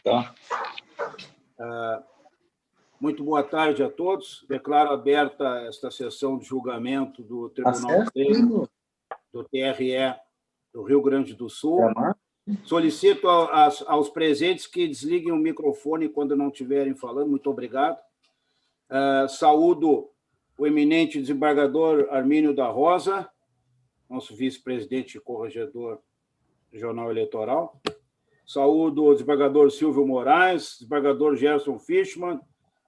Tá. Muito boa tarde a todos. Declaro aberta esta sessão de julgamento do Tribunal do TRE do Rio Grande do Sul. Solicito aos presentes que desliguem o microfone quando não estiverem falando. Muito obrigado. Saúdo o eminente desembargador Armínio da Rosa, nosso vice-presidente e corregedor do Jornal Eleitoral. Saúdo o desembargador Silvio Moraes, desembargador Gerson Fischmann,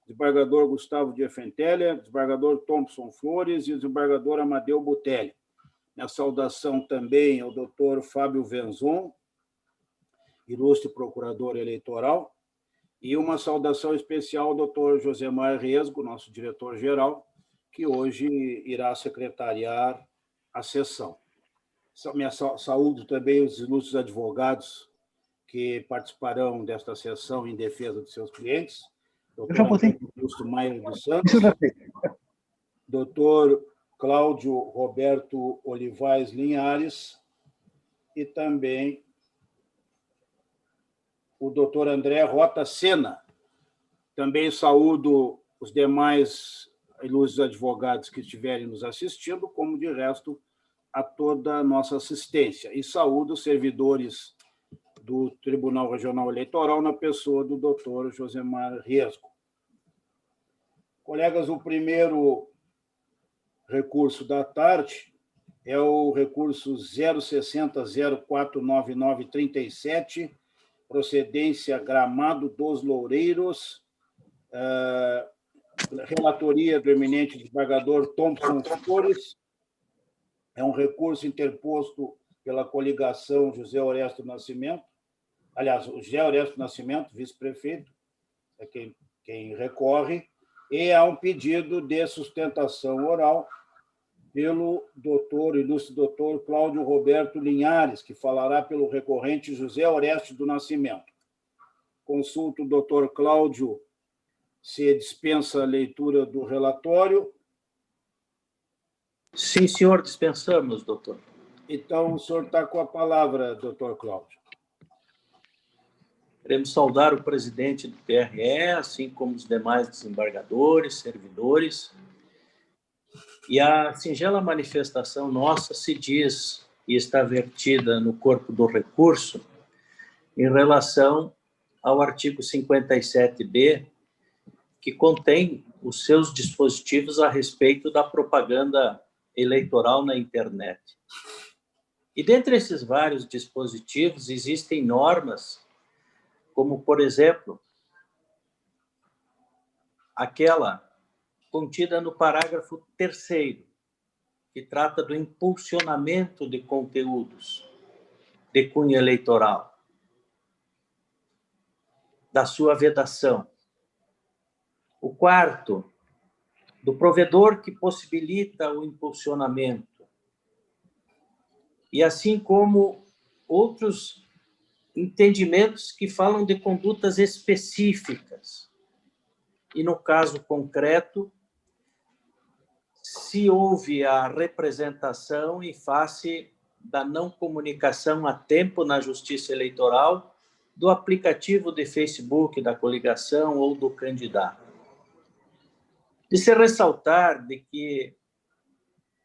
desembargador Gustavo de Effenteler, desembargador Thompson Flores e o desembargador Amadeu Butelli. Minha saudação também ao doutor Fábio Venzon, ilustre procurador eleitoral, e uma saudação especial ao doutor Josemar Resgo, nosso diretor-geral, que hoje irá secretariar a sessão. Minha saúdo também os ilustres advogados que participarão desta sessão em defesa de seus clientes, doutor Augusto Maier dos Santos, doutor Cláudio Roberto Olivais Linhares e também o doutor André Rota Sena. Também saúdo os demais ilustres advogados que estiverem nos assistindo, como, de resto, a toda a nossa assistência. E saúdo os servidores do Tribunal Regional Eleitoral, na pessoa do doutor Josemar Resgo. Colegas, o primeiro recurso da tarde é o recurso 060-049937, procedência Gramado dos Loureiros, relatoria do eminente desembargador Thompson Flores. É um recurso interposto pela coligação José Oresto Nascimento. Aliás, o José Oresto Nascimento, vice-prefeito, é quem recorre, e há um pedido de sustentação oral pelo ilustre doutor Cláudio Roberto Linhares, que falará pelo recorrente José Oresto do Nascimento. Consulto o doutor Cláudio se dispensa a leitura do relatório. Sim, senhor, dispensamos, doutor. Então, o senhor está com a palavra, doutor Cláudio. Queremos saudar o presidente do TRE, assim como os demais desembargadores, servidores. E a singela manifestação nossa se diz e está vertida no corpo do recurso em relação ao artigo 57B, que contém os seus dispositivos a respeito da propaganda eleitoral na internet. E dentre esses vários dispositivos existem normas, como, por exemplo, aquela contida no parágrafo 3º, que trata do impulsionamento de conteúdos de cunho eleitoral, da sua vedação. O 4º, do provedor que possibilita o impulsionamento. E assim como outros entendimentos que falam de condutas específicas. E, no caso concreto, se houve a representação em face da não comunicação a tempo na Justiça Eleitoral do aplicativo de Facebook da coligação ou do candidato. De se ressaltar de que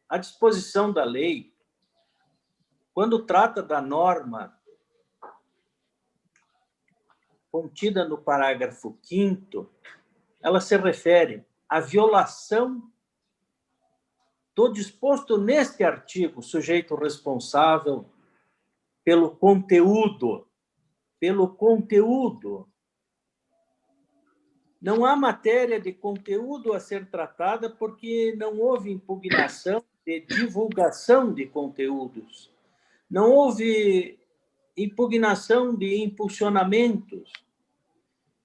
a disposição da lei, quando trata da norma contida no parágrafo 5º, ela se refere à violação do disposto neste artigo, sujeito responsável pelo conteúdo. Não há matéria de conteúdo a ser tratada porque não houve impugnação de divulgação de conteúdos. Não houve impugnação de impulsionamentos.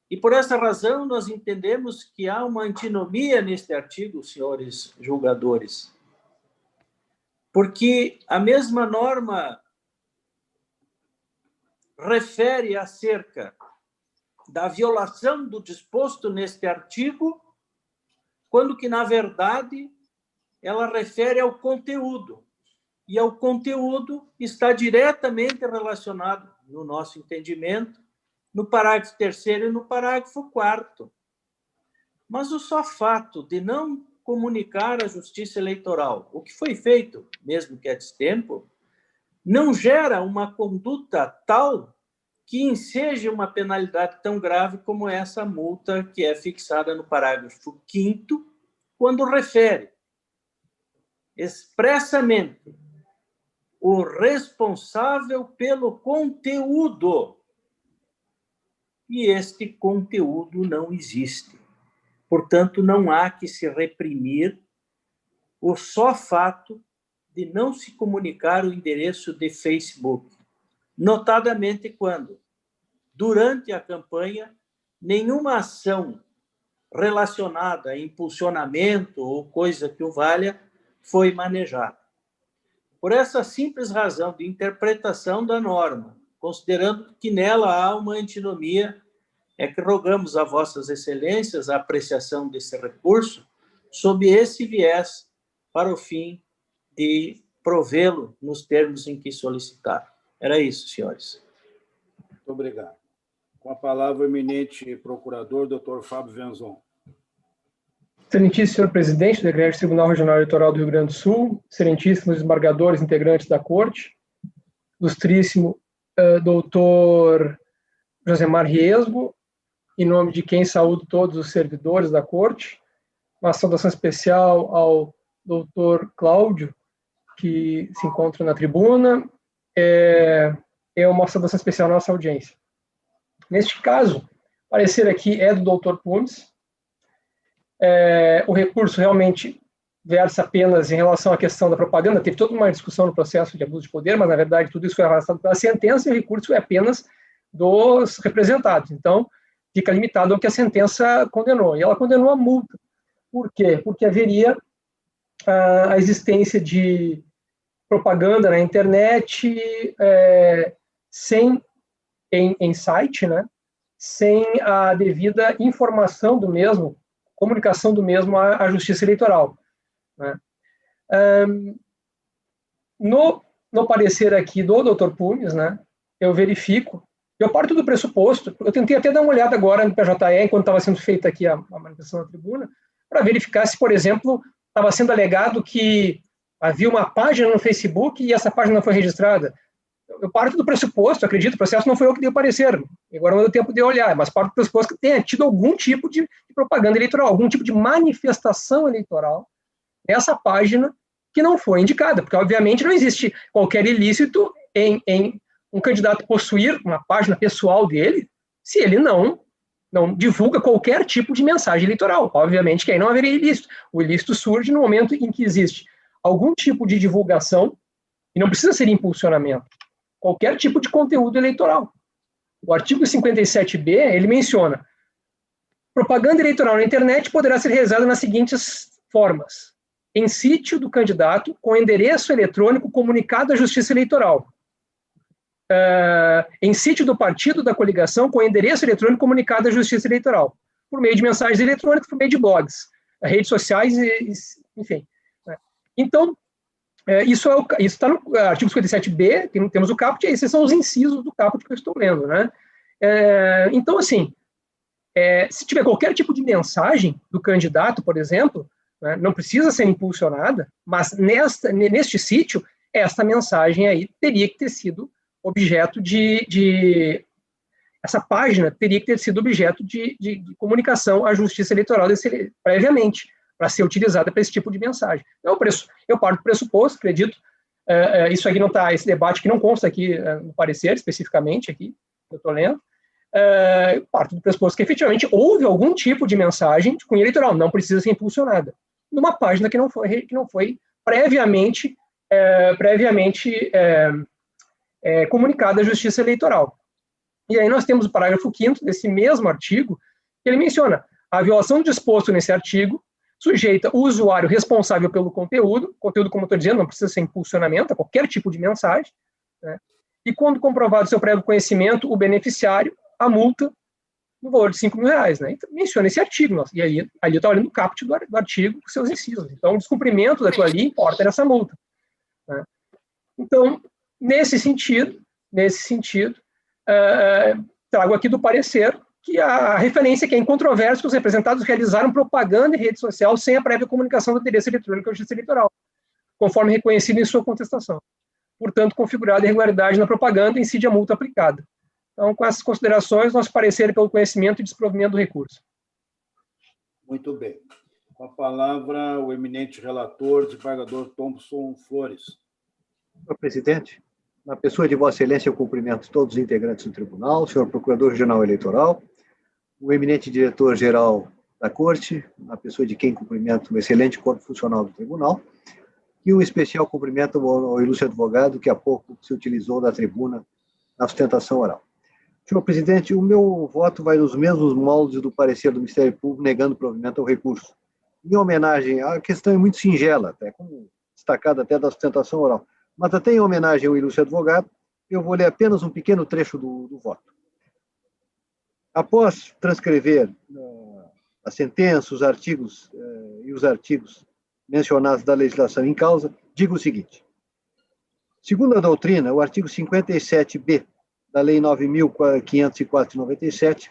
E, por essa razão, nós entendemos que há uma antinomia neste artigo, senhores julgadores, porque a mesma norma refere acerca da violação do disposto neste artigo, quando que, na verdade, ela refere ao conteúdo. E ao conteúdo está diretamente relacionado, no nosso entendimento, no parágrafo 3º e no parágrafo 4º. Mas o só fato de não comunicar à Justiça Eleitoral o que foi feito, mesmo que a destempo, não gera uma conduta tal que enseje uma penalidade tão grave como essa multa que é fixada no parágrafo 5º, quando refere expressamente o responsável pelo conteúdo. E este conteúdo não existe. Portanto, não há que se reprimir o só fato de não se comunicar o endereço de Facebook, notadamente quando, durante a campanha, nenhuma ação relacionada a impulsionamento ou coisa que o valha foi manejada. Por essa simples razão de interpretação da norma, considerando que nela há uma antinomia, é que rogamos a vossas excelências a apreciação desse recurso sob esse viés para o fim de provê-lo nos termos em que solicitar. Era isso, senhores. Muito obrigado. Com a palavra, o eminente procurador, doutor Fábio Venzon. Excelentíssimo senhor presidente do Egrégio Tribunal Regional Eleitoral do Rio Grande do Sul, excelentíssimos desembargadores integrantes da Corte, ilustríssimo doutor Josemar Riesgo, em nome de quem saúdo todos os servidores da Corte, uma saudação especial ao doutor Cláudio, que se encontra na tribuna, uma saudação especial à nossa audiência. Neste caso, o parecer aqui é do doutor Pumes. O recurso realmente versa apenas em relação à questão da propaganda. Teve toda uma discussão no processo de abuso de poder, mas, na verdade, tudo isso foi arrastado pela sentença e o recurso é apenas dos representados. Então, fica limitado ao que a sentença condenou. E ela condenou a multa. Por quê? Porque haveria a existência de propaganda na internet em site, né, sem a devida informação do mesmo, comunicação do mesmo à Justiça Eleitoral. Né. No parecer aqui do Dr. Pumes, né, eu verifico, eu parto do pressuposto, eu tentei até dar uma olhada agora no PJE, enquanto estava sendo feita aqui a manifestação na tribuna, para verificar se, por exemplo, estava sendo alegado que havia uma página no Facebook e essa página não foi registrada. Eu parto do pressuposto, acredito, o processo não foi eu que dei o parecer, agora não deu tempo de olhar, mas parto do pressuposto que tenha tido algum tipo de propaganda eleitoral, algum tipo de manifestação eleitoral nessa página que não foi indicada, porque, obviamente, não existe qualquer ilícito em um candidato possuir uma página pessoal dele, se ele não divulga qualquer tipo de mensagem eleitoral. Obviamente que aí não haveria ilícito. O ilícito surge no momento em que existe algum tipo de divulgação, e não precisa ser impulsionamento, qualquer tipo de conteúdo eleitoral. O artigo 57b, ele menciona: propaganda eleitoral na internet poderá ser realizada nas seguintes formas: em sítio do candidato, com endereço eletrônico comunicado à Justiça Eleitoral. Em sítio do partido da coligação, com endereço eletrônico comunicado à Justiça Eleitoral, por meio de mensagens eletrônicas, por meio de blogs, redes sociais, enfim. Então, isso está no artigo 57b, temos o caput, e esses são os incisos do caput que eu estou lendo, né? Então, assim, se tiver qualquer tipo de mensagem do candidato, por exemplo, né, não precisa ser impulsionada, mas neste sítio, essa mensagem aí teria que ter sido objeto essa página teria que ter sido objeto de comunicação à Justiça Eleitoral previamente, para ser utilizada para esse tipo de mensagem. Então, eu parto do pressuposto, acredito, isso aqui não está, esse debate que não consta aqui no parecer, especificamente aqui, que eu estou lendo, eu parto do pressuposto que efetivamente houve algum tipo de mensagem de cunho eleitoral, não precisa ser impulsionada, numa página que não foi previamente comunicada à Justiça Eleitoral. E aí nós temos o parágrafo 5º desse mesmo artigo, que ele menciona: a violação disposto nesse artigo sujeita o usuário responsável pelo conteúdo, como eu estou dizendo, não precisa ser impulsionamento, a qualquer tipo de mensagem, né? E quando comprovado seu prévio conhecimento, o beneficiário, a multa no valor de R$5.000, né? Então, menciona esse artigo, e aí eu estava olhando o caput do artigo com seus incisos. Então, o descumprimento daquilo ali importa nessa multa, né? Então, nesse sentido, trago aqui do parecer que a referência que é incontroversa que os representados realizaram propaganda em rede social sem a prévia comunicação do interesse eletrônico à Justiça Eleitoral, conforme reconhecido em sua contestação. Portanto, configurada irregularidade na propaganda, incide a multa aplicada. Então, com essas considerações, nosso parecer é pelo conhecimento e desprovimento do recurso. Muito bem. Com a palavra, o eminente relator, desembargador Thompson Flores. Senhor presidente, na pessoa de Vossa Excelência, eu cumprimento todos os integrantes do tribunal, o senhor Procurador Regional Eleitoral, o eminente diretor-geral da Corte, na pessoa de quem cumprimento o excelente corpo funcional do tribunal, e um especial cumprimento ao ilustre advogado que há pouco se utilizou da tribuna na sustentação oral. Senhor presidente, o meu voto vai nos mesmos moldes do parecer do Ministério Público negando provimento ao recurso. Em homenagem, a questão é muito singela, até como destacada até da sustentação oral, mas até em homenagem ao ilustre advogado, eu vou ler apenas um pequeno trecho do voto. Após transcrever a sentença, os artigos mencionados da legislação em causa, digo o seguinte. Segundo a doutrina, o artigo 57b da Lei 9.504/97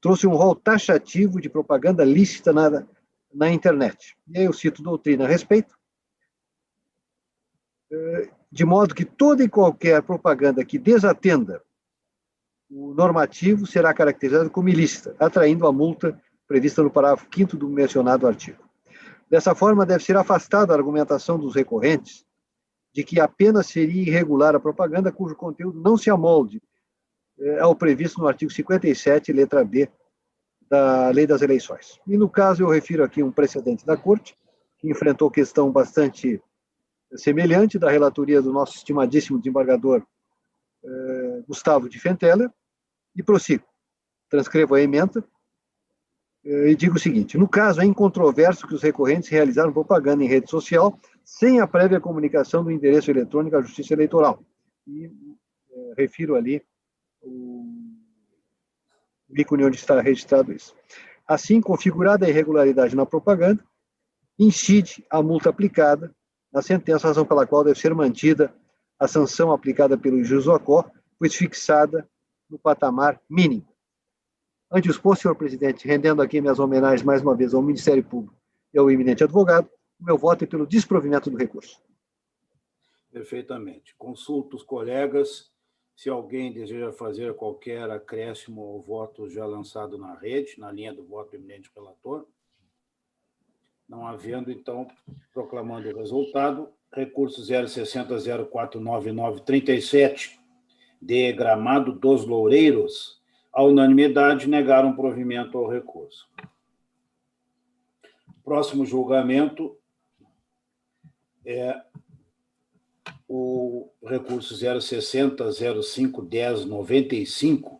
trouxe um rol taxativo de propaganda lícita na internet. E aí eu cito doutrina a respeito, de modo que toda e qualquer propaganda que desatenda o normativo será caracterizada como ilícita, atraindo a multa prevista no parágrafo 5º do mencionado artigo. Dessa forma, deve ser afastada a argumentação dos recorrentes de que apenas seria irregular a propaganda cujo conteúdo não se amolde ao previsto no artigo 57, letra B, da Lei das Eleições. E, no caso, eu refiro aqui um precedente da Corte, que enfrentou questão bastante semelhante da relatoria do nosso estimadíssimo desembargador Gustavo de Fenteller, e prossigo. Transcrevo a ementa e digo o seguinte: no caso, é incontroverso que os recorrentes realizaram propaganda em rede social sem a prévia comunicação do endereço eletrônico à Justiça Eleitoral. E refiro ali o ícone onde está registrado isso. Assim, configurada a irregularidade na propaganda, incide a multa aplicada na sentença, razão pela qual deve ser mantida a sanção aplicada pelo juiz Ocó, pois fixada no patamar mínimo. Ante o exposto, senhor presidente, rendendo aqui minhas homenagens mais uma vez ao Ministério Público e ao eminente advogado, o meu voto é pelo desprovimento do recurso. Perfeitamente. Consulto os colegas se alguém deseja fazer qualquer acréscimo ao voto já lançado na rede, na linha do voto do eminente relator. Não havendo, então, proclamando o resultado, recurso 060-049-937, de Gramado dos Loureiros, a unanimidade negaram provimento ao recurso. Próximo julgamento é o recurso 060-05-1095,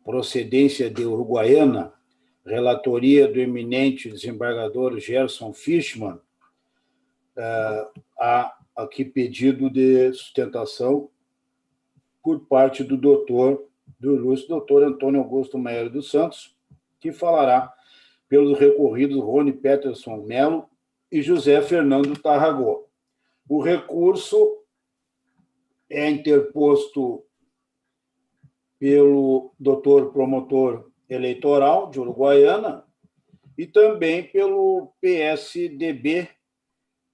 procedência de Uruguaiana, relatoria do eminente desembargador Gerson Fischmann, há aqui pedido de sustentação por parte do ilustre doutor Antônio Augusto Maier dos Santos, que falará pelos recorridos Rony Peterson Melo e José Fernando Tarragó. O recurso é interposto pelo doutor promotor eleitoral de Uruguaiana e também pelo PSDB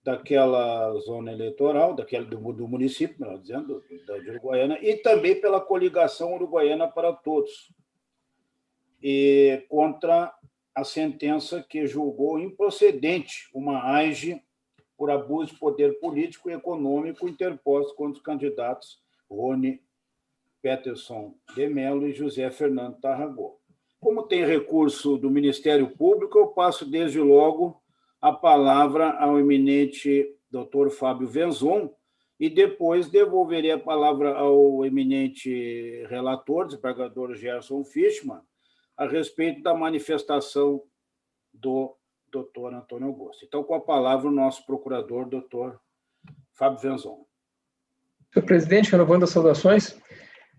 daquela zona eleitoral, do município, melhor dizendo, de Uruguaiana, e também pela coligação Uruguaiana para Todos, e contra a sentença que julgou improcedente uma AIGE por abuso de poder político e econômico interposto contra os candidatos Rony Peterson de Mello e José Fernando Tarragó. Como tem recurso do Ministério Público, eu passo desde logo a palavra ao eminente doutor Fábio Venzon e depois devolverei a palavra ao eminente relator, desembargador Gerson Fischmann, a respeito da manifestação do doutor Antônio Augusto. Então, com a palavra, o nosso procurador, doutor Fábio Venzon. Senhor presidente, renovando as saudações,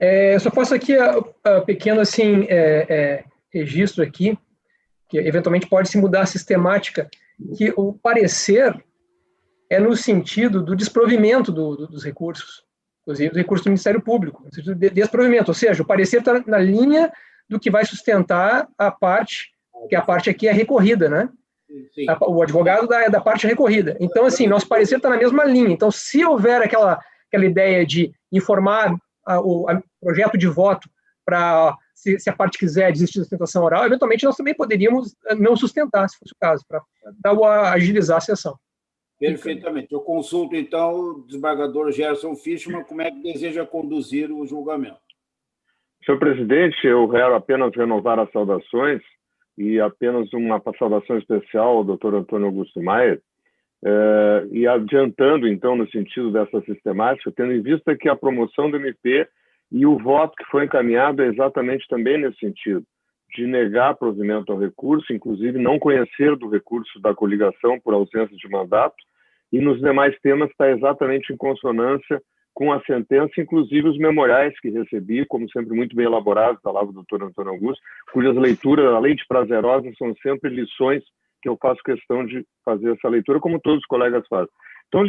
eu só faço aqui a pequeno assim, registro aqui, que eventualmente pode se mudar a sistemática, que o parecer é no sentido do desprovimento dos recursos. inclusive do recurso do Ministério Público, no sentido de desprovimento, ou seja, o parecer está na linha do que vai sustentar a parte, que a parte aqui é recorrida, né? Sim. O advogado da parte recorrida. Então, assim, nosso parecer está na mesma linha. Então, se houver aquela ideia de informar o projeto de voto para, se a parte quiser desistir da sustentação oral, eventualmente nós também poderíamos não sustentar, se fosse o caso, para agilizar a sessão. Perfeitamente. Eu consulto, então, o desembargador Gerson Fischmann, como é que deseja conduzir o julgamento. Senhor presidente, eu quero apenas renovar as saudações e apenas uma saudação especial ao doutor Antônio Augusto Maier, e adiantando, então, no sentido dessa sistemática, tendo em vista que a promoção do MP e o voto que foi encaminhado é exatamente também nesse sentido, de negar provimento ao recurso, inclusive não conhecer do recurso da coligação por ausência de mandato, e nos demais temas está exatamente em consonância com a sentença, inclusive os memoriais que recebi, como sempre muito bem elaborados, da palavra do doutor Antônio Augusto, cujas leituras, além de prazerosas, são sempre lições que eu faço questão de fazer essa leitura, como todos os colegas fazem. Então,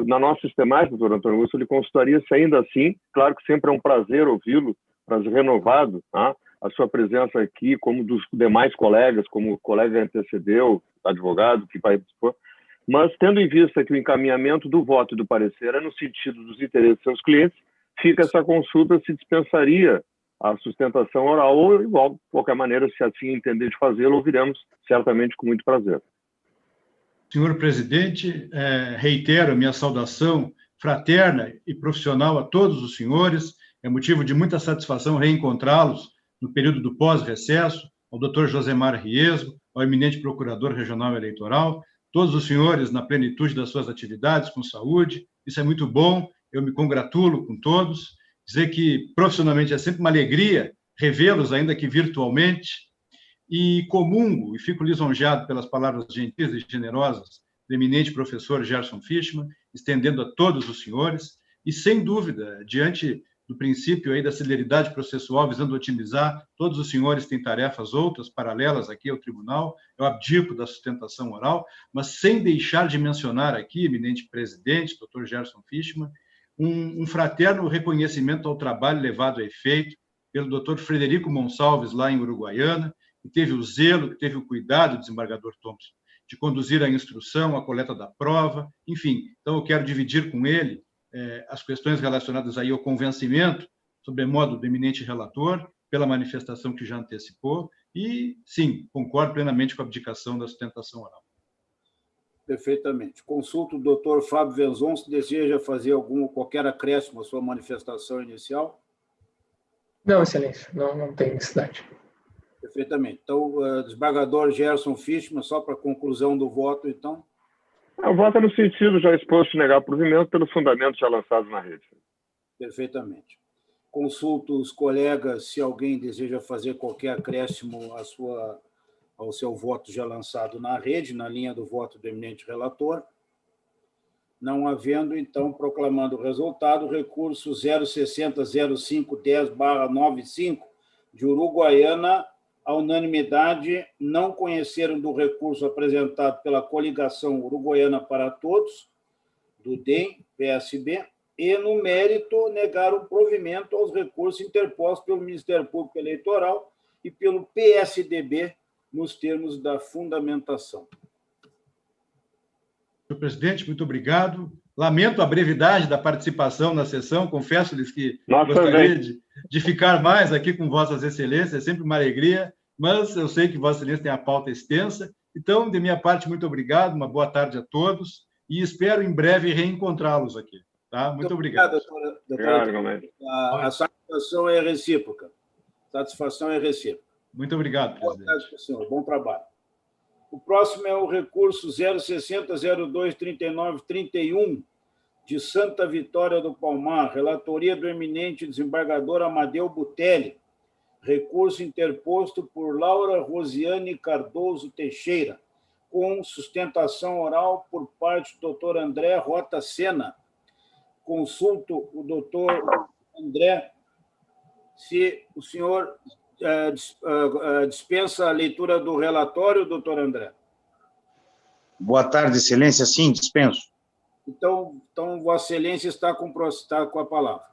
na nossa sistemática, doutor Antônio Augusto, ele consultaria se ainda assim, claro que sempre é um prazer ouvi-lo, prazer renovado, tá? A sua presença aqui, como dos demais colegas, como o colega antecedeu, advogado que vai dispor, mas tendo em vista que o encaminhamento do voto e do parecer é no sentido dos interesses dos seus clientes, fica essa consulta se dispensaria a sustentação oral ou, igual, de qualquer maneira, se assim entender de fazê-lo, ouviremos certamente com muito prazer. Senhor presidente, reitero minha saudação fraterna e profissional a todos os senhores. É motivo de muita satisfação reencontrá-los no período do pós-recesso, ao doutor Josemar Riesgo, ao eminente procurador regional eleitoral, todos os senhores na plenitude das suas atividades, com saúde. Isso é muito bom, eu me congratulo com todos. Dizer que profissionalmente é sempre uma alegria revê-los, ainda que virtualmente, e comungo e fico lisonjeado pelas palavras gentis e generosas do eminente professor Gerson Fischmann, estendendo a todos os senhores, e sem dúvida, diante do princípio aí da celeridade processual, visando otimizar, todos os senhores têm tarefas outras, paralelas aqui ao tribunal, eu abdico da sustentação oral, mas sem deixar de mencionar aqui, eminente presidente, doutor Gerson Fischmann, um fraterno reconhecimento ao trabalho levado a efeito pelo doutor Frederico Monsalves, lá em Uruguaiana, que teve o zelo, que teve o cuidado, desembargador Thompson, de conduzir a instrução, a coleta da prova, enfim. Então, eu quero dividir com ele as questões relacionadas aí ao convencimento, sobremodo do eminente relator, pela manifestação que já antecipou, e, sim, concordo plenamente com a abdicação da sustentação oral. Perfeitamente. Consulto o doutor Fábio Venzon, se deseja fazer qualquer acréscimo à sua manifestação inicial. Não, excelência, não tem necessidade. Perfeitamente. Então, desembargador Gerson Fischmann, só para a conclusão do voto, então. O voto é no sentido já exposto de negar provimento pelos fundamentos já lançados na rede. Perfeitamente. Consulto os colegas se alguém deseja fazer qualquer acréscimo ao seu voto já lançado na rede, na linha do voto do eminente relator. Não havendo, então, proclamando o resultado, recurso 0600510/95 de Uruguaiana, a unanimidade, não conheceram do recurso apresentado pela coligação Uruguaiana para Todos, do DEM, PSB, e, no mérito, negaram provimento aos recursos interpostos pelo Ministério Público Eleitoral e pelo PSDB, nos termos da fundamentação. Senhor presidente, muito obrigado. Lamento a brevidade da participação na sessão, confesso-lhes que gostaria de ficar mais aqui com Vossas Excelências, é sempre uma alegria, mas eu sei que Vossa Excelência tem a pauta extensa. Então, de minha parte, muito obrigado, uma boa tarde a todos e espero em breve reencontrá-los aqui. Tá? Muito obrigado. Doutora. A satisfação é recíproca. Satisfação é recíproca. Muito obrigado, presidente. Boa tarde, senhor. Bom trabalho. O próximo é o recurso 060023931, de Santa Vitória do Palmar, relatoria do eminente desembargador Amadeu Butelli, recurso interposto por Laura Rosiane Cardoso Teixeira, com sustentação oral por parte do doutor André Rota Sena. Consulto o doutor André se o senhor dispensa a leitura do relatório, doutor André. Boa tarde, excelência. Sim, dispenso. Então, Vossa Excelência está com a palavra.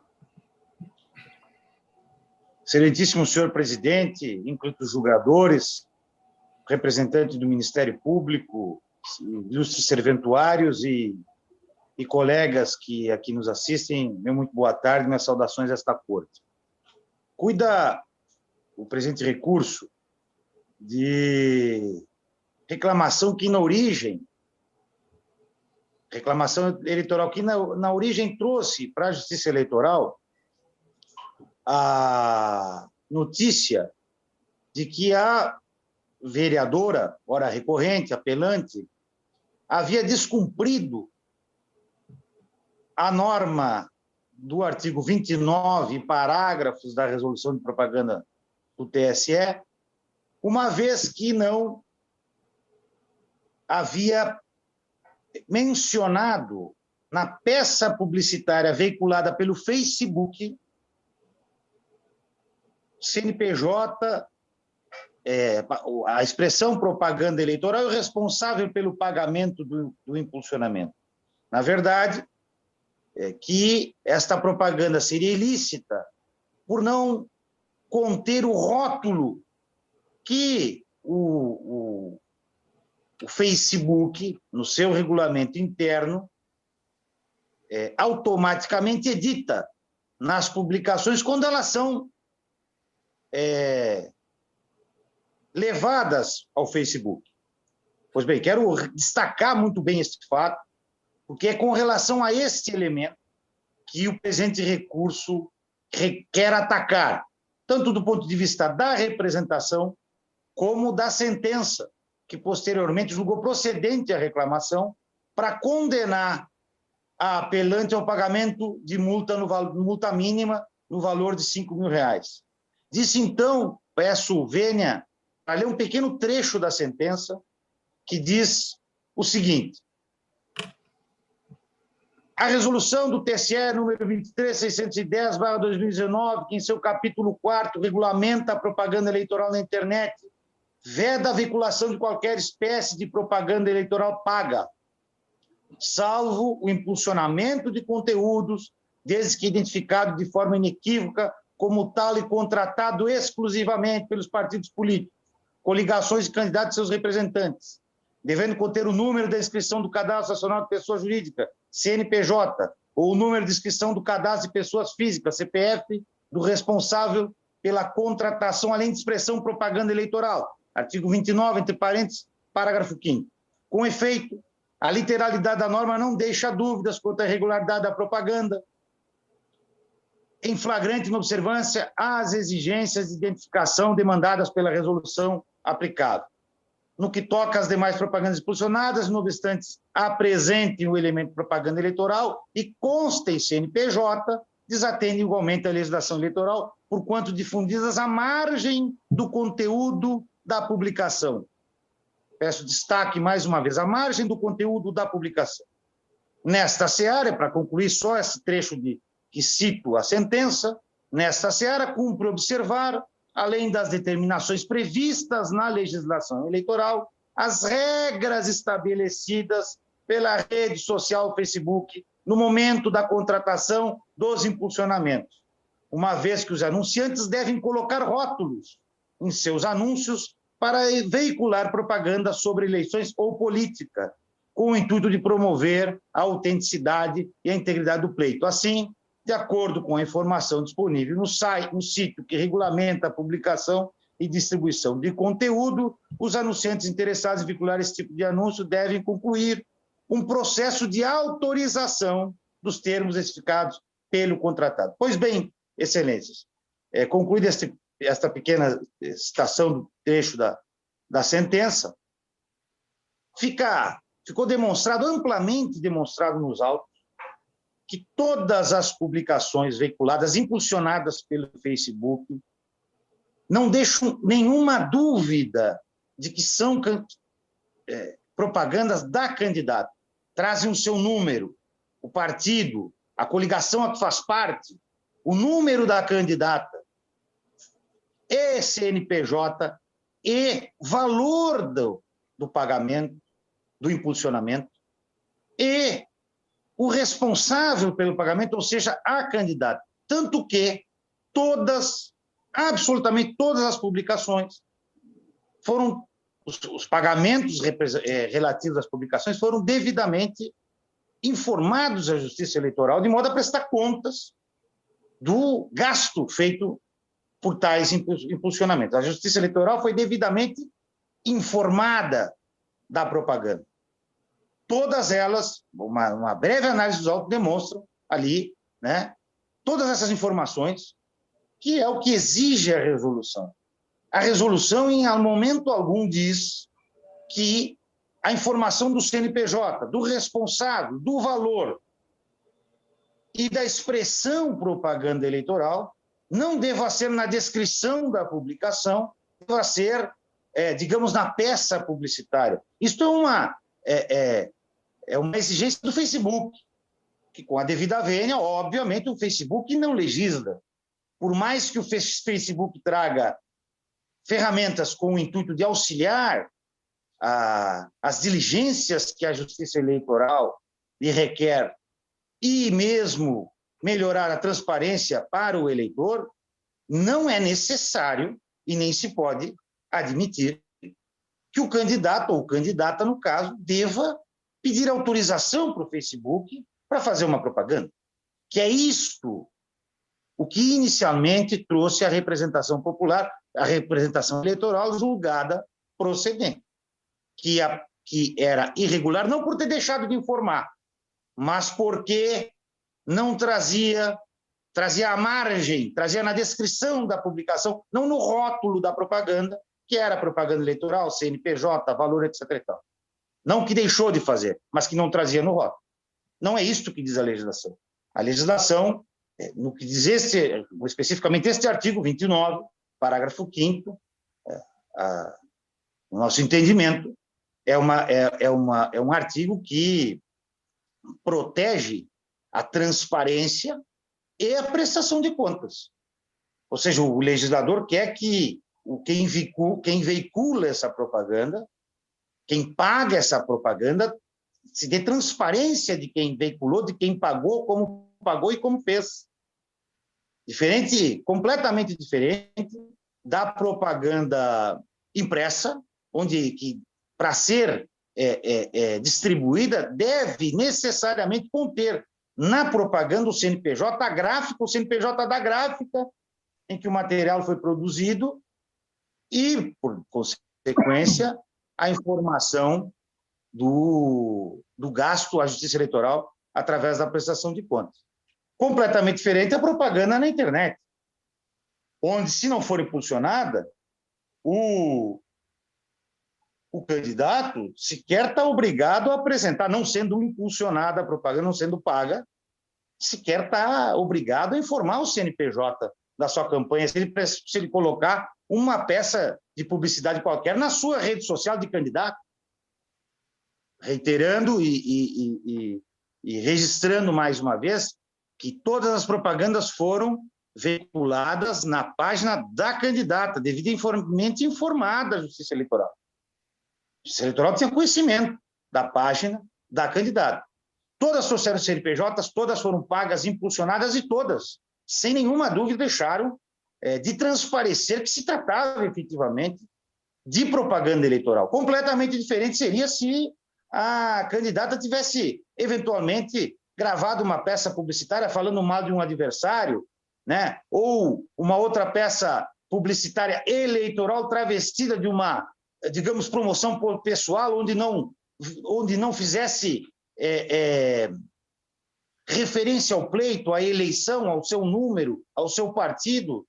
Excelentíssimo senhor presidente, inclusive julgadores, representantes do Ministério Público, ilustres serventuários e colegas que aqui nos assistem, meu muito boa tarde, minhas saudações a esta corte. Cuida o presente recurso de reclamação que na origem, reclamação eleitoral que na origem trouxe para a Justiça Eleitoral a notícia de que a vereadora, ora recorrente, apelante, havia descumprido a norma do artigo 29, parágrafos da resolução de propaganda do TSE, uma vez que não havia mencionado na peça publicitária veiculada pelo Facebook CNPJ, a expressão propaganda eleitoral e o responsável pelo pagamento do impulsionamento. Na verdade, que esta propaganda seria ilícita por não conter o rótulo que o Facebook, no seu regulamento interno, automaticamente edita nas publicações quando elas são levadas ao Facebook. Pois bem, quero destacar muito bem este fato, porque é com relação a este elemento que o presente recurso quer atacar, tanto do ponto de vista da representação, como da sentença, que posteriormente julgou procedente a reclamação para condenar a apelante ao pagamento de multa mínima no valor de R$5.000. Disse, então, peço vênia para ler um pequeno trecho da sentença que diz o seguinte: a resolução do TSE número 23.610/2019, que em seu capítulo 4º regulamenta a propaganda eleitoral na internet, veda a veiculação de qualquer espécie de propaganda eleitoral paga, salvo o impulsionamento de conteúdos, desde que identificado de forma inequívoca como tal e contratado exclusivamente pelos partidos políticos, coligações de candidatos e seus representantes, devendo conter o número da inscrição do Cadastro Nacional de Pessoa Jurídica, CNPJ, ou o número de inscrição do Cadastro de Pessoas Físicas, CPF, do responsável pela contratação, além de expressão propaganda eleitoral. Artigo 29, entre parênteses, parágrafo 5º. Com efeito, a literalidade da norma não deixa dúvidas quanto à regularidade da propaganda, em flagrante inobservância às exigências de identificação demandadas pela resolução aplicável. No que toca às demais propagandas impulsionadas, não obstante apresentem o elemento propaganda eleitoral e constem CNPJ, desatendem igualmente a legislação eleitoral, porquanto difundidas à margem do conteúdo da publicação. Peço destaque mais uma vez, à margem do conteúdo da publicação. Nesta seara, para concluir só esse trecho que cito a sentença, nesta seara cumpre observar, além das determinações previstas na legislação eleitoral, as regras estabelecidas pela rede social Facebook no momento da contratação dos impulsionamentos, uma vez que os anunciantes devem colocar rótulos em seus anúncios para veicular propaganda sobre eleições ou política, com o intuito de promover a autenticidade e a integridade do pleito. Assim, de acordo com a informação disponível no sítio que regulamenta a publicação e distribuição de conteúdo, os anunciantes interessados em vincular esse tipo de anúncio devem concluir um processo de autorização dos termos especificados pelo contratado. Pois bem, excelências, concluída esta pequena citação do trecho da sentença, ficou demonstrado, amplamente demonstrado nos autos, que todas as publicações veiculadas, impulsionadas pelo Facebook, não deixam nenhuma dúvida de que são propagandas da candidata. Trazem o seu número, o partido, a coligação a que faz parte, o número da candidata, e CNPJ, e valor do pagamento, do impulsionamento, e o responsável pelo pagamento, ou seja, a candidata. Tanto que absolutamente todas as publicações foram, os pagamentos relativos às publicações foram devidamente informados à Justiça Eleitoral, de modo a prestar contas do gasto feito por tais impulsionamentos. A Justiça Eleitoral foi devidamente informada da propaganda. Todas elas, uma breve análise dos autos demonstram ali, né, todas essas informações, que é o que exige a resolução. A resolução, em momento algum, diz que a informação do CNPJ, do responsável, do valor e da expressão propaganda eleitoral não deva ser na descrição da publicação, deva ser, digamos, na peça publicitária. Isto é uma exigência do Facebook, que, com a devida vênia, obviamente, o Facebook não legisla. Por mais que o Facebook traga ferramentas com o intuito de auxiliar as diligências que a Justiça Eleitoral lhe requer e mesmo melhorar a transparência para o eleitor, não é necessário e nem se pode admitir que o candidato, ou candidata, no caso, deva pedir autorização para o Facebook para fazer uma propaganda. Que é isto o que inicialmente trouxe a representação popular, a representação eleitoral julgada procedente, que era irregular, não por ter deixado de informar, mas porque não trazia à margem, trazia na descrição da publicação, não no rótulo da propaganda, que era propaganda eleitoral, CNPJ, valor, etc. e tal. Não que deixou de fazer, mas que não trazia no rótulo. Não é isto que diz a legislação. A legislação, no que diz especificamente este artigo 29, parágrafo 5º, no nosso entendimento, é um artigo que protege a transparência e a prestação de contas. Ou seja, o legislador quer que quem veicula essa propaganda, quem paga essa propaganda, se dê transparência de quem veiculou, de quem pagou, como pagou e como fez. Completamente diferente da propaganda impressa, onde para ser distribuída deve necessariamente conter na propaganda o CNPJ gráfico, o CNPJ da gráfica em que o material foi produzido e, por consequência, a informação do gasto à Justiça Eleitoral através da prestação de contas. Completamente diferente a propaganda na internet, onde, se não for impulsionada, o candidato sequer está obrigado a apresentar, não sendo impulsionada a propaganda, não sendo paga, sequer está obrigado a informar o CNPJ da sua campanha, se ele colocar uma peça de publicidade qualquer na sua rede social de candidato, reiterando e registrando mais uma vez que todas as propagandas foram veiculadas na página da candidata, devidamente informada à Justiça Eleitoral. A Justiça Eleitoral tinha conhecimento da página da candidata. Todas trouxeram CNPJs, todas foram pagas, impulsionadas e todas, sem nenhuma dúvida, deixaram de transparecer que se tratava efetivamente de propaganda eleitoral. Completamente diferente seria se a candidata tivesse, eventualmente, gravado uma peça publicitária falando mal de um adversário, né? Ou uma outra peça publicitária eleitoral travestida de uma, digamos, promoção pessoal, onde não fizesse referência ao pleito, à eleição, ao seu número, ao seu partido,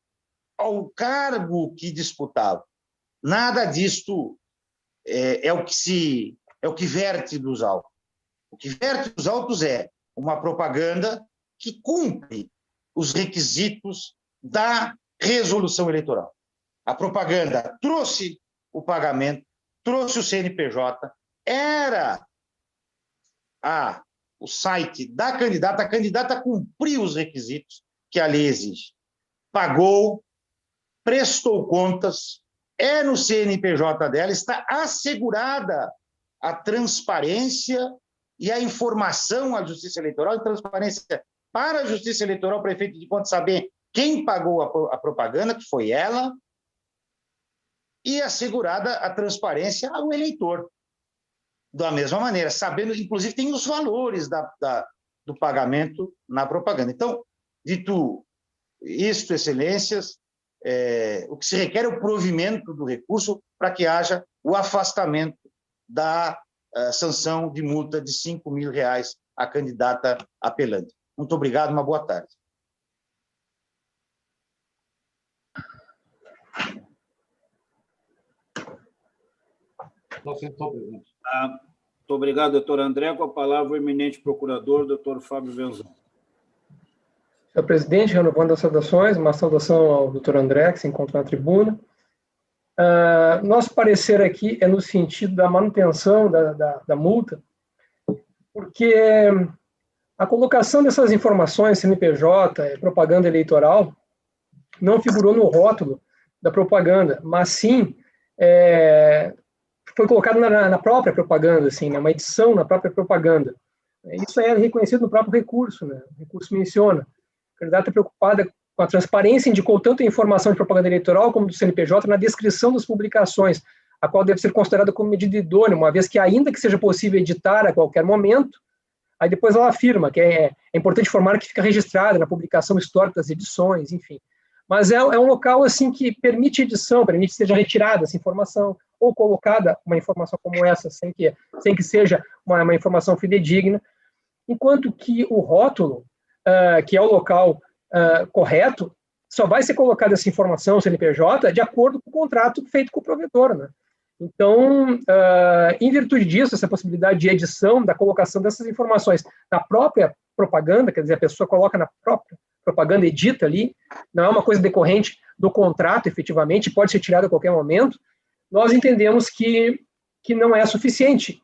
ao cargo que disputava. Nada disto é o que verte dos autos. O que verte dos autos é uma propaganda que cumpre os requisitos da resolução eleitoral. A propaganda trouxe o pagamento, trouxe o CNPJ, era o site da candidata, a candidata cumpriu os requisitos que a lei exige. Pagou, prestou contas, é no CNPJ dela, está assegurada a transparência e a informação à Justiça Eleitoral e transparência para a Justiça Eleitoral, para efeito de conta saber quem pagou a propaganda, que foi ela, e assegurada a transparência ao eleitor. Da mesma maneira, sabendo, inclusive, tem os valores do pagamento na propaganda. Então, dito isto, excelências, o que se requer é o provimento do recurso para que haja o afastamento da sanção de multa de R$5.000 à candidata apelante. Muito obrigado, uma boa tarde. Muito obrigado, doutor André. Com a palavra, o eminente procurador, doutor Fábio Venzão. Senhor presidente, renovando as saudações, uma saudação ao doutor André, que se encontra na tribuna. Nosso parecer aqui é no sentido da manutenção da multa, porque a colocação dessas informações, CNPJ, propaganda eleitoral, não figurou no rótulo da propaganda, mas sim foi colocado na própria propaganda, assim, uma edição na própria propaganda. Isso é reconhecido no próprio recurso, né? O recurso menciona. A candidata preocupada com a transparência indicou tanto a informação de propaganda eleitoral como do CNPJ na descrição das publicações, a qual deve ser considerada como medida idônea, uma vez que, ainda que seja possível editar a qualquer momento, aí depois ela afirma que é importante informar que fica registrada na publicação histórica das edições, enfim. Mas é um local assim que permite edição, permite que seja retirada essa informação, ou colocada uma informação como essa, sem que seja uma informação fidedigna, enquanto que o rótulo, que é o local correto, só vai ser colocada essa informação, CNPJ, de acordo com o contrato feito com o provedor, né? Então, em virtude disso, essa possibilidade de edição, da colocação dessas informações na própria propaganda, quer dizer, a pessoa coloca na própria propaganda, edita ali, não é uma coisa decorrente do contrato, efetivamente, pode ser tirada a qualquer momento, nós entendemos que não é suficiente.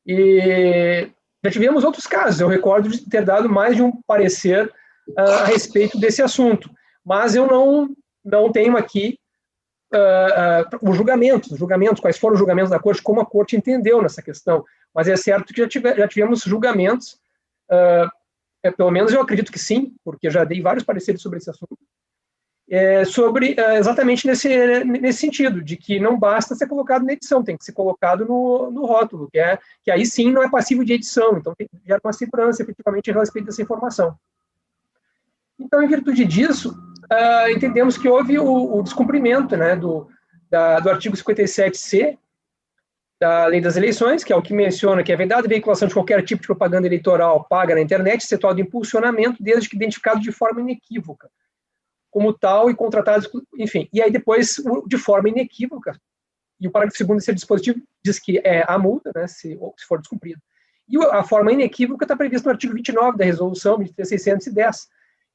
E já tivemos outros casos, eu recordo de ter dado mais de um parecer a respeito desse assunto, mas eu não tenho aqui os julgamentos, quais foram os julgamentos da Corte, como a Corte entendeu nessa questão, mas é certo que já tivemos julgamentos, pelo menos eu acredito que sim, porque já dei vários pareceres sobre esse assunto, exatamente nesse sentido, de que não basta ser colocado na edição, tem que ser colocado no rótulo, que aí sim não é passível de edição, então tem que gerar uma segurança efetivamente a respeito dessa informação. Então, em virtude disso, entendemos que houve o descumprimento, né, do artigo 57C da Lei das Eleições, que é o que menciona que é vedada a veiculação de qualquer tipo de propaganda eleitoral paga na internet, excetuado impulsionamento, desde que identificado de forma inequívoca, como tal e contratado, enfim. E aí depois, de forma inequívoca, e o parágrafo 2º desse dispositivo diz que é a multa, né, se for descumprido. E a forma inequívoca está prevista no artigo 29 da Resolução 23.610,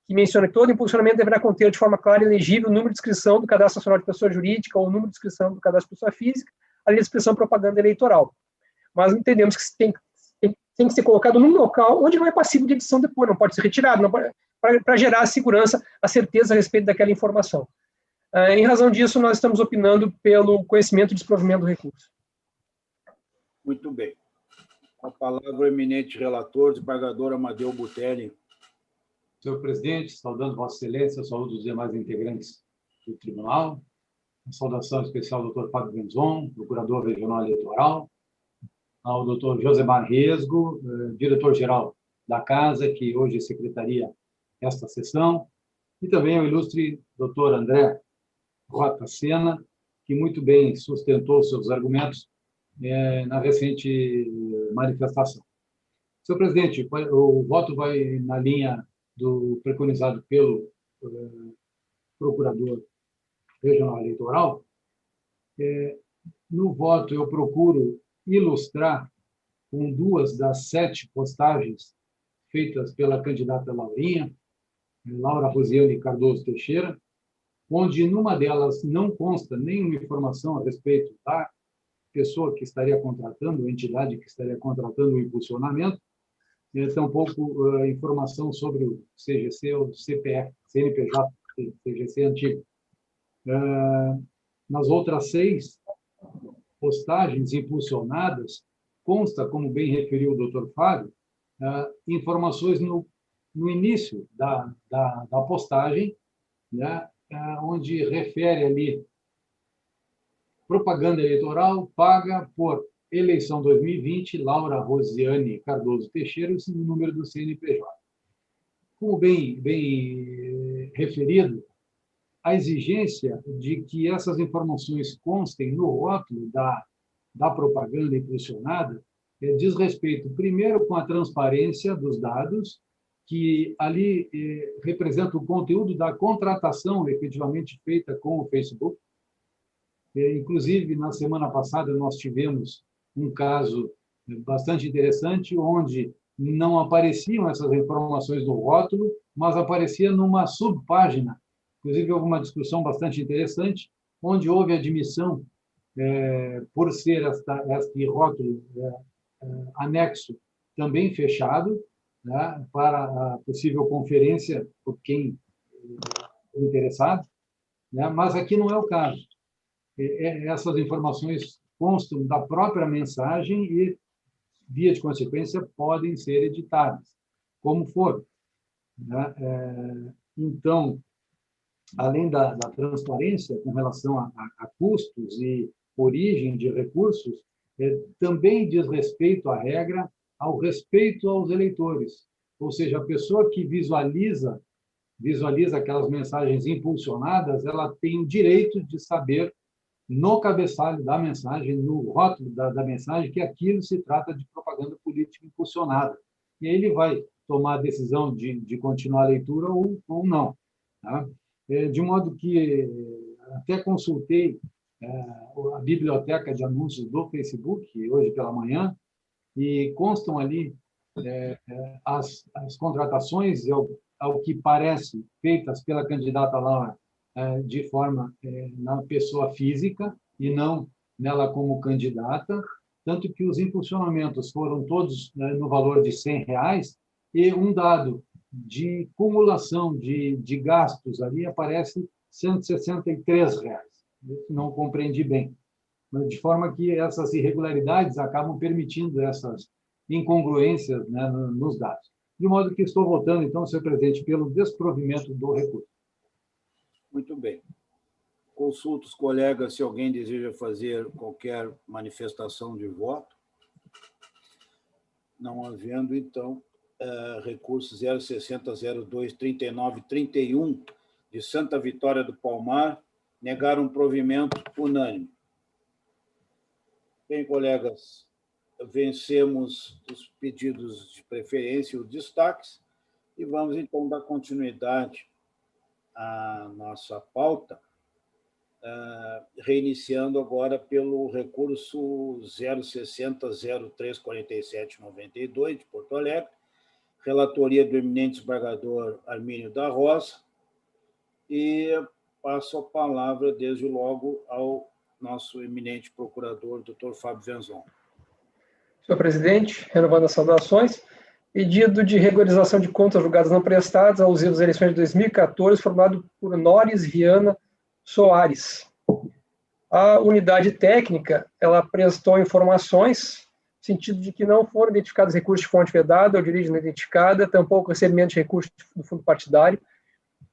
que menciona que todo impulsionamento deverá conter de forma clara e legível o número de inscrição do Cadastro Nacional de Pessoa Jurídica ou o número de inscrição do Cadastro de Pessoa Física, além da inscrição propaganda eleitoral. Mas entendemos que tem que ser colocado num local onde não é passível de edição depois, não pode ser retirado, para gerar a segurança, a certeza a respeito daquela informação. Em razão disso, nós estamos opinando pelo conhecimento e desprovimento do recurso. Muito bem. Com a palavra, o eminente relator, desembargador Amadeu Butelli. Senhor presidente, saudando Vossa Excelência, saúdo os demais integrantes do tribunal. Uma saudação especial ao Dr. Fábio Venzon, procurador regional eleitoral, ao Dr. Josemar Resgo, diretor-geral da Casa, que hoje secretaria esta sessão, e também ao ilustre Dr. André Rota Sena, que muito bem sustentou seus argumentos na recente manifestação. Senhor presidente, o voto vai na linha do preconizado pelo procurador regional eleitoral. No voto, eu procuro ilustrar com 2 das 7 postagens feitas pela candidata Laurinha, Laura Rosiane Cardoso Teixeira, onde numa delas não consta nenhuma informação a respeito da pessoa que estaria contratando, a entidade que estaria contratando o impulsionamento, tampouco informação sobre o CGC ou CPF, CNPJ, CGC antigo. Nas outras 6 postagens impulsionadas, consta, como bem referiu o doutor Fábio, informações no início da postagem, né, onde refere ali propaganda eleitoral paga por eleição 2020, Laura Rosiane Cardoso Teixeira, e o número do CNPJ. Como bem referido, a exigência de que essas informações constem no rótulo da propaganda impulsionada diz respeito, primeiro, com a transparência dos dados, que ali representa o conteúdo da contratação efetivamente feita com o Facebook. Inclusive, na semana passada, nós tivemos um caso bastante interessante, onde não apareciam essas informações no rótulo, mas aparecia numa subpágina. Inclusive, houve uma discussão bastante interessante, onde houve admissão, por ser este rótulo anexo também fechado, né, para a possível conferência por quem é interessado, né, mas aqui não é o caso. Essas informações constam da própria mensagem e, via de consequência, podem ser editadas, como for, né? Então, além da transparência com relação a custos e origem de recursos, também diz respeito à regra, ao respeito aos eleitores. Ou seja, a pessoa que visualiza aquelas mensagens impulsionadas, ela tem o direito de saber, no cabeçalho da mensagem, no rótulo da mensagem, que aquilo se trata de propaganda política impulsionada. E aí ele vai tomar a decisão de continuar a leitura ou não. Tá? De modo que até consultei a biblioteca de anúncios do Facebook, hoje pela manhã, e constam ali as contratações, ao que parece, feitas pela candidata Laura, de forma na pessoa física e não nela como candidata, tanto que os impulsionamentos foram todos no valor de R$100, e um dado de cumulação de gastos ali aparece R$163. Não compreendi bem. De forma que essas irregularidades acabam permitindo essas incongruências, né, nos dados. De modo que estou votando, então, senhor presidente, pelo desprovimento do recurso. Muito bem. Consulto os colegas se alguém deseja fazer qualquer manifestação de voto. Não havendo, então, recurso 060023931 de Santa Vitória do Palmar, negaram provimento unânime. Bem, colegas, vencemos os pedidos de preferência e os destaques e vamos, então, dar continuidade à nossa pauta, reiniciando agora pelo recurso 060034792 de Porto Alegre, relatoria do eminente desembargador Armínio da Rosa, e passo a palavra, desde logo, ao nosso eminente procurador, doutor Fábio Venzon. Senhor presidente, renovando as saudações, pedido de regularização de contas julgadas não prestadas alusivas às eleições de 2014, formulado por Nores Viana Soares. A unidade técnica, ela prestou informações no sentido de que não foram identificados recursos de fonte vedada ou de origem não identificada, tampouco recebimento de recursos do fundo partidário.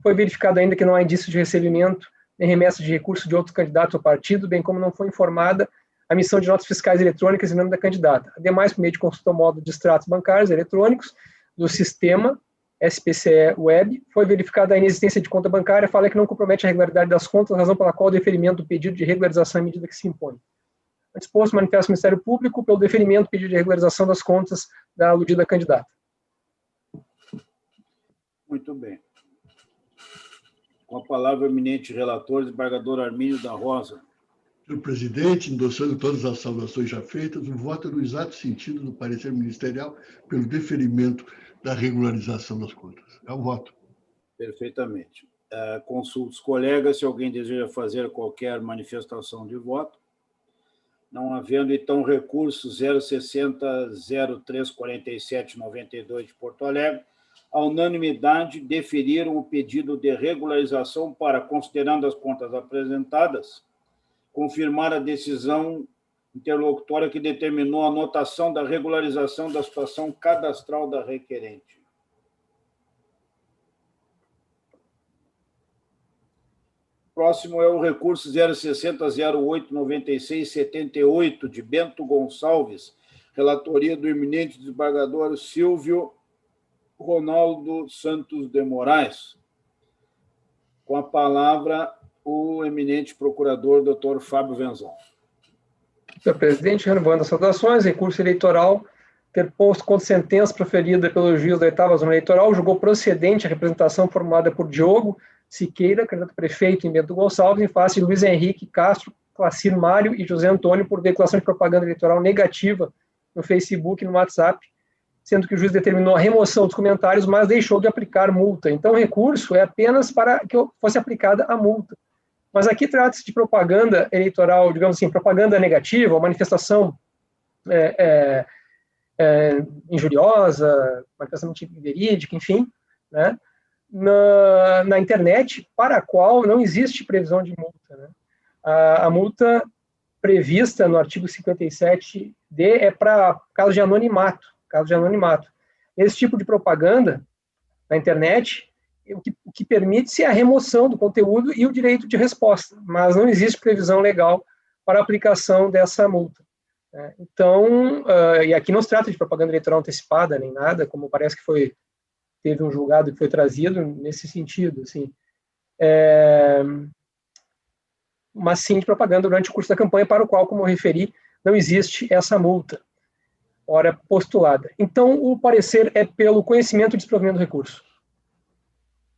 Foi verificado ainda que não há indício de recebimento nem remessa de recursos de outros candidatos ao partido, bem como não foi informada a emissão de notas fiscais eletrônicas em nome da candidata. Ademais, por meio de consulta ao modo de extratos bancários eletrônicos do sistema SPCE Web, foi verificada a inexistência de conta bancária, fala que não compromete a regularidade das contas, razão pela qual o deferimento do pedido de regularização é medida que se impõe. Disposto, manifesta o Ministério Público pelo deferimento do pedido de regularização das contas da aludida candidata. Muito bem. Com a palavra, o eminente relator, desembargador Armínio da Rosa. Senhor presidente, endossando todas as saudações já feitas, o voto é no exato sentido do parecer ministerial pelo deferimento da regularização das contas. É o voto. Perfeitamente. Consulto os colegas se alguém deseja fazer qualquer manifestação de voto. Não havendo, então, recurso 060034792 de Porto Alegre, a unanimidade deferiram o pedido de regularização para, considerando as contas apresentadas, confirmar a decisão interlocutória que determinou a anotação da regularização da situação cadastral da requerente. Próximo é o recurso 060-08-96-78, de Bento Gonçalves, relatoria do eminente desembargador Silvio Ronaldo Santos de Moraes. Com a palavra, o eminente procurador, doutor Fábio Venzon. Senhor presidente, renovando as saudações, recurso eleitoral interposto contra sentença proferida pelo juiz da 8ª Zona Eleitoral, julgou procedente a representação formada por Diogo Siqueira, candidato a prefeito em Bento Gonçalves, em face de Luiz Henrique Castro, Clacir Mário e José Antônio, por veiculação de propaganda eleitoral negativa no Facebook e no WhatsApp, sendo que o juiz determinou a remoção dos comentários, mas deixou de aplicar multa. Então, o recurso é apenas para que fosse aplicada a multa. Mas aqui trata-se de propaganda eleitoral, digamos assim, propaganda negativa, ou manifestação injuriosa, manifestação verídica, enfim, né, na internet, para a qual não existe previsão de multa. Né? A multa prevista no artigo 57D é para caso de anonimato. Esse tipo de propaganda na internet, o que permite-se é a remoção do conteúdo e o direito de resposta, mas não existe previsão legal para a aplicação dessa multa. Então, e aqui não se trata de propaganda eleitoral antecipada, nem nada, como parece que teve um julgado que foi trazido nesse sentido, assim, mas sim de propaganda durante o curso da campanha, para o qual, como eu referi, não existe essa multa, ora postulada. Então, o parecer é pelo conhecimento e desprovimento do recurso.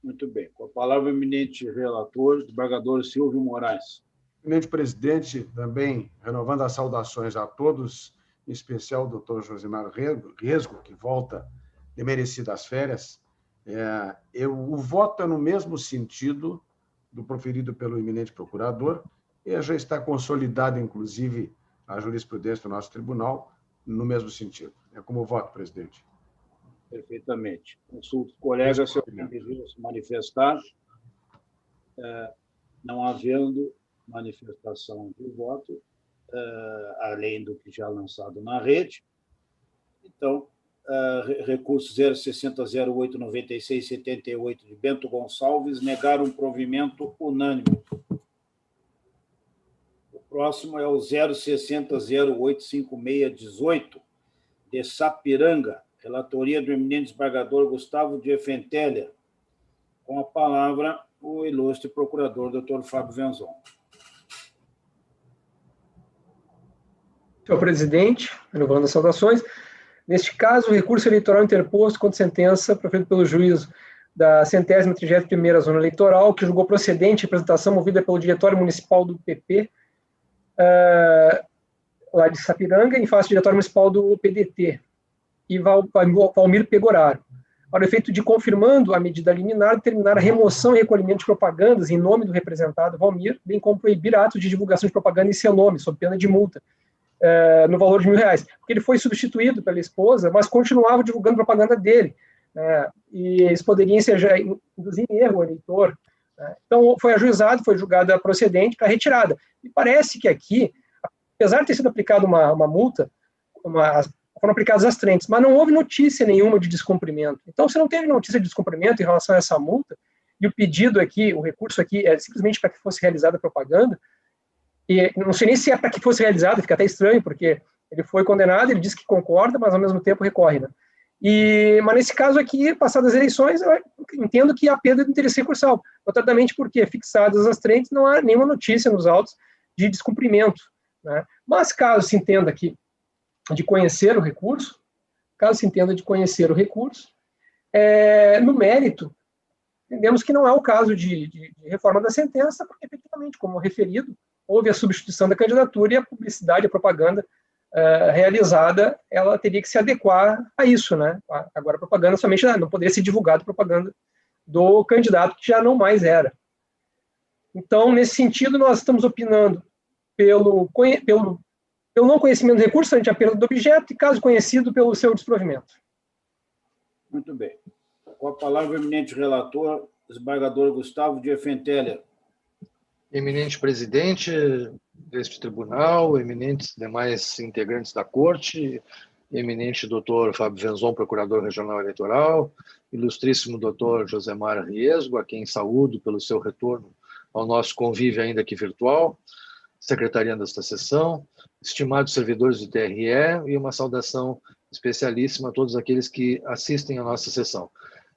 Muito bem. Com a palavra, o eminente relator, desembargador Silvio Moraes. Eminente presidente, também renovando as saudações a todos, em especial o doutor Josimar Resgo, que volta de merecidas férias. O voto é no mesmo sentido do proferido pelo eminente procurador, e já está consolidado, inclusive, a jurisprudência do nosso tribunal, no mesmo sentido. É como voto, presidente. Perfeitamente. Consulto os colegas se alguém deseja se manifestar. Não havendo manifestação de voto, além do que já lançado na rede. Então, recurso 060-08-96-78 de Bento Gonçalves, negar um provimento unânime. O próximo é o 060-08-56-18 de Sapiranga, relatoria do eminente desembargador Gustavo de Efentélia. Com a palavra, o ilustre procurador, doutor Fábio Venzon. Senhor presidente, renovando as saudações, neste caso, o recurso eleitoral interposto contra sentença proferida pelo juiz da 131ª Zona Eleitoral, que julgou procedente a representação movida pelo Diretório Municipal do PP, lá de Sapiranga, em face do Diretório Municipal do PDT, e Valmir Pegoraro, para o efeito de, confirmando a medida liminar, determinar a remoção e recolhimento de propagandas em nome do representado Valmir, bem como proibir atos de divulgação de propaganda em seu nome, sob pena de multa, no valor de R$1.000, porque ele foi substituído pela esposa, mas continuava divulgando propaganda dele, e isso poderia induzir em erro o eleitor. Então, foi ajuizado, foi julgada procedente para retirada. E parece que aqui, apesar de ter sido aplicada uma multa, foram aplicadas as trentes, mas não houve notícia nenhuma de descumprimento. Então, se não teve notícia de descumprimento em relação a essa multa, e o pedido aqui, o recurso aqui, é simplesmente para que fosse realizada a propaganda, e não sei nem se é para que fosse realizada, fica até estranho, porque ele foi condenado, ele disse que concorda, mas ao mesmo tempo recorre, né? Mas nesse caso aqui, passadas as eleições, eu entendo que há perda do interesse recursal, notadamente porque, fixadas as trentes, não há nenhuma notícia nos autos de descumprimento, né? Mas caso se entenda aqui de conhecer o recurso, no mérito, entendemos que não é o caso de reforma da sentença, porque, efetivamente, como referido, houve a substituição da candidatura e a publicidade, a propaganda realizada, ela teria que se adequar a isso, né? Agora, a propaganda somente não poderia ser divulgada propaganda do candidato, que já não mais era. Então, nesse sentido, nós estamos opinando pelo não conhecimento do recurso, ante a perda do objeto, e caso conhecido, pelo seu desprovimento. Muito bem. Com a palavra, o eminente relator, desembargador Gustavo de Efentélia. Eminente presidente, deste tribunal, eminentes demais integrantes da Corte, eminente doutor Fábio Venzon, procurador regional eleitoral, ilustríssimo doutor Josemar Riesgo, a quem saúdo pelo seu retorno ao nosso convívio ainda que virtual, secretariando esta sessão, estimados servidores do TRE e uma saudação especialíssima a todos aqueles que assistem à nossa sessão.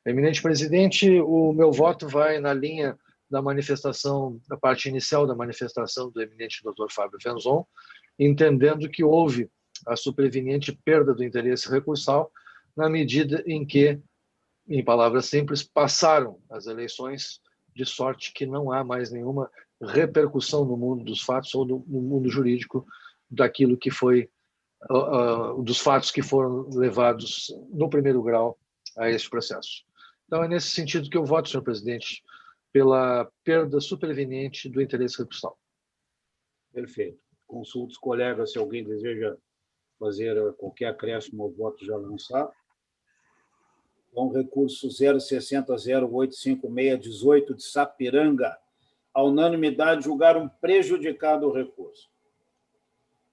Eminente presidente, o meu voto vai na linha da manifestação, da parte inicial da manifestação do eminente doutor Fábio Venzon, entendendo que houve a superveniente perda do interesse recursal na medida em que, em palavras simples, passaram as eleições, de sorte que não há mais nenhuma repercussão no mundo dos fatos ou no mundo jurídico daquilo que foi, dos fatos que foram levados no primeiro grau a este processo. Então, é nesse sentido que eu voto, senhor presidente, pela perda superveniente do interesse recursal. Perfeito. Consulto os colegas se alguém deseja fazer qualquer acréscimo ao voto já lançado. Então, recurso 060085618 de Sapiranga, a unanimidade julgaram prejudicado o recurso.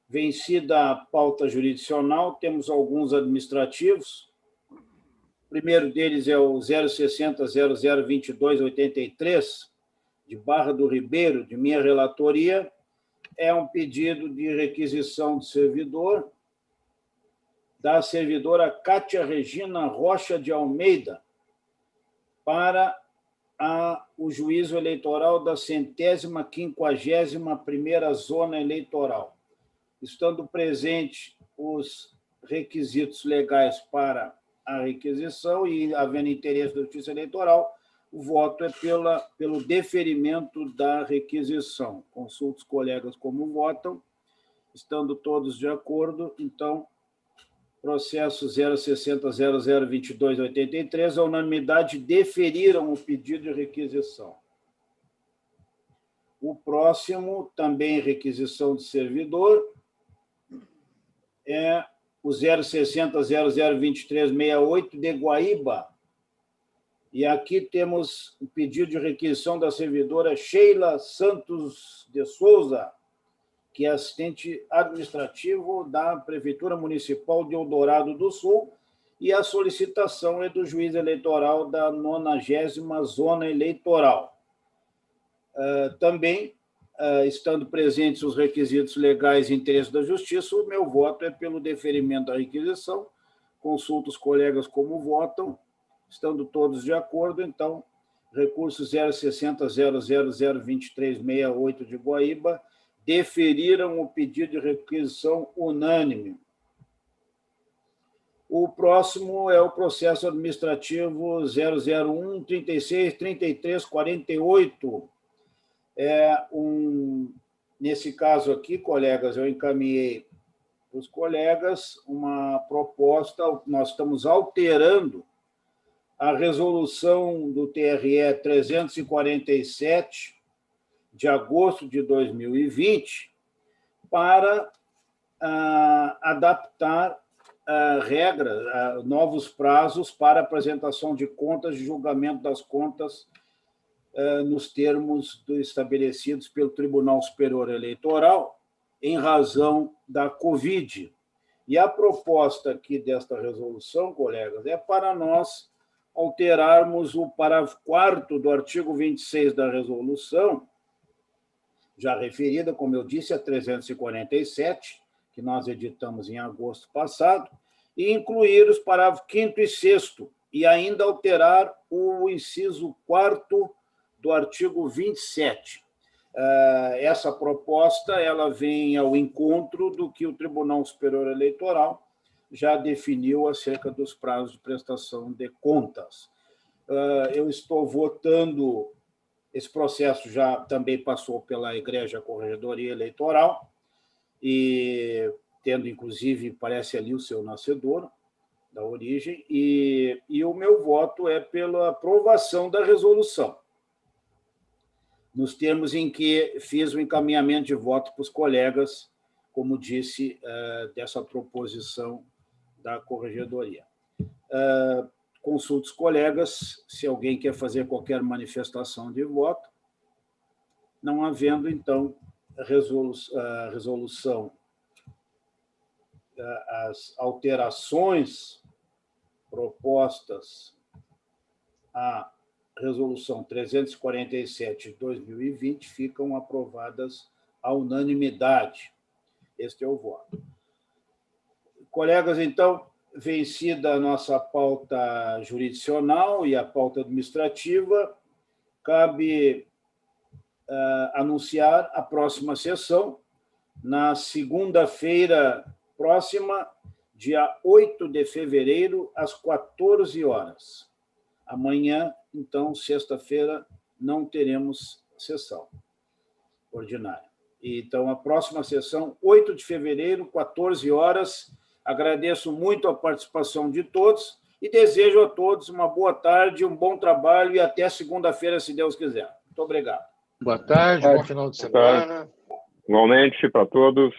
Vencida a pauta jurisdicional, temos alguns administrativos. O primeiro deles é o 060002283, de Barra do Ribeiro, de minha relatoria. É um pedido de requisição de servidor da servidora Cátia Regina Rocha de Almeida para o juízo eleitoral da 151ª Zona Eleitoral. Estando presente os requisitos legais para a requisição e havendo interesse da Justiça Eleitoral, o voto é pelo deferimento da requisição. Consulto os colegas como votam. Estando todos de acordo, então, processo 060002283, a unanimidade deferiram o pedido de requisição. O próximo, também requisição de servidor, é o 060002368 de Guaíba. E aqui temos o pedido de requisição da servidora Sheila Santos de Souza, que é assistente administrativo da Prefeitura Municipal de Eldorado do Sul, e a solicitação é do juiz eleitoral da 90ª Zona Eleitoral. Também, estando presentes os requisitos legais e interesse da Justiça, o meu voto é pelo deferimento da requisição. Consulto os colegas como votam. Estando todos de acordo, então, recurso 060002368 de Guaíba, deferiram o pedido de requisição unânime. O próximo é o processo administrativo 001-36-33-48. Nesse caso aqui, colegas, eu encaminhei para os colegas uma proposta, nós estamos alterando a resolução do TRE 347, de agosto de 2020, para adaptar regras, novos prazos para apresentação de contas e julgamento das contas nos termos estabelecidos pelo Tribunal Superior Eleitoral, em razão da Covid. E a proposta aqui desta resolução, colegas, é para nós alterarmos o parágrafo 4º do artigo 26 da resolução, já referida, como eu disse, a 347, que nós editamos em agosto passado, e incluir os parágrafos 5º e 6º, e ainda alterar o inciso 4º do artigo 27. Essa proposta ela vem ao encontro do que o Tribunal Superior Eleitoral já definiu acerca dos prazos de prestação de contas. Eu estou votando. Esse processo já também passou pela Egrégia Corregedoria Eleitoral, e tendo, inclusive, parece ali o seu nascedor, da origem, e o meu voto é pela aprovação da resolução, nos termos em que fiz o encaminhamento de voto para os colegas, como disse, dessa proposição da Corregedoria. Consulto os colegas se alguém quer fazer qualquer manifestação de voto. Não havendo, então, resolução, as alterações propostas à resolução 347 de 2020 ficam aprovadas à unanimidade. Este é o voto. Colegas, então, vencida a nossa pauta jurisdicional e a pauta administrativa, cabe anunciar a próxima sessão, na segunda-feira próxima, dia 8 de fevereiro, às 14 horas. Amanhã, então, sexta-feira, não teremos sessão ordinária. Então, a próxima sessão, 8 de fevereiro, 14 horas. Agradeço muito a participação de todos e desejo a todos uma boa tarde, um bom trabalho e até segunda-feira, se Deus quiser. Muito obrigado. Boa tarde, bom final de semana. Igualmente para todos.